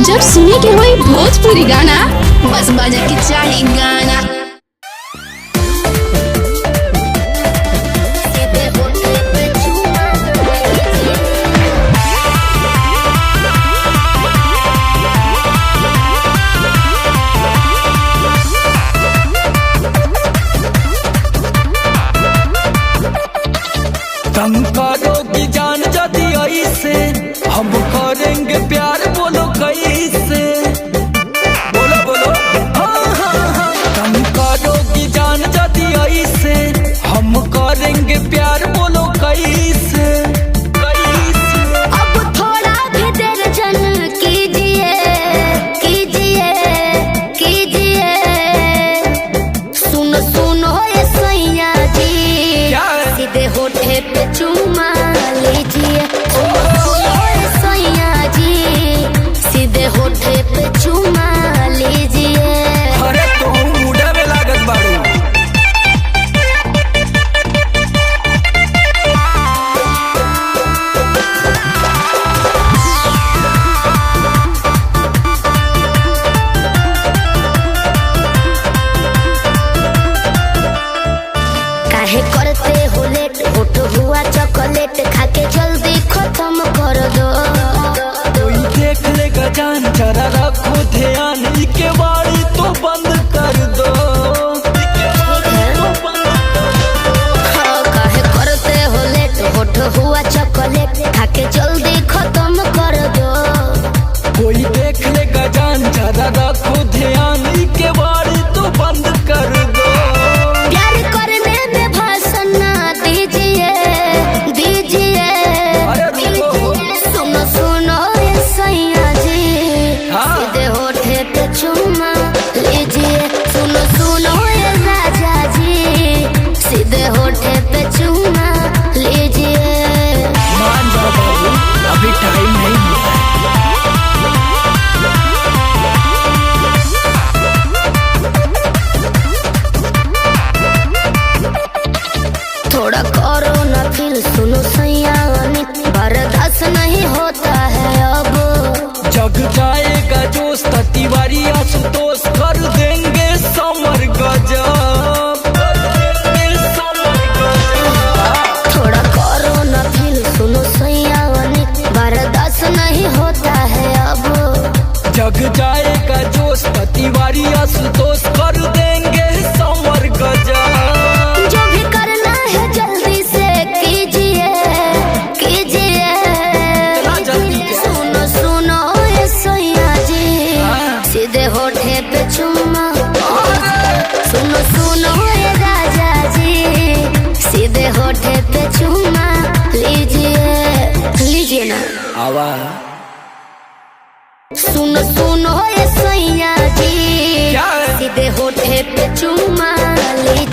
जब सुने के होई भोजपुरी गाना, बस बजे के चाही गाना। तुम करोगी जान जदी ऐसे, हम करेंगे प्यार, बोलो कैसे? बोलो बोलो हाँ हाँ हाँ। तुम करोगी जान जदी ऐसे, हम करेंगे प्यार, बोलो कैसे? अब थोड़ा भी देर जन कीजिए कीजिए कीजिए। सुनो सुनो ये सैया जी, सीधे होठे पे चुमा लीजिए। सुनो ये सैया जी, सीधे होठे पे चुमा लीजिए। अरे तुम मुड़ा में लागत बाड़ू। काहे करते हो लेट, होठ हुआ चॉकलेट, खाके जल्दी खत्म कर दो। कोई देख लेगा जान, जरा रखो ध्यान, इके बारी तो बंद कर दो। हाँ, काहे करते हो लेट, होठ हुआ चॉकलेट, खाके जल्दी खत्म कर दो। कोई देख लेगा जान, जरा रखो ध्यान, इके बारी तो बंद कर दो। प्यार करने में भाषण ना दीजिए दीजिए। अरे देखो। सुनो सुनो ये सैया जी, हाँ। सीधे होठे पे चुमा लीजिए। सुनो सुनो ये राजा जी, सीधे होठे पे चुमा लीजिए। मान जाओ बाबू, अभी टाइम नहीं हुआ है। थोड़ा करो ना फील, सुनो सैया बर्दाश्त नहीं होता है अब। जग जाएगा जोश, तिवारी आशुतोष कर देंगे समर गजब। थोड़ा करो ना फील, सुनो सैया बर्दाश्त नहीं होता है अब। जग जाएगा जोश, तिवारी आशुतोष कर देंगे समर गजब। जो भी करना है जल्दी से कीजिए कीजिए। सुनो सुनो ये सैया जी, सीधे होठे पे चुमा। सुनो सुनो ये राजा जी, सीधे होठे पे चुमा लीजिए लीजिए ना। आवा सुनो सुनो ये सैया जी, क्या है? सीधे होठे पे चुमा लीजिए।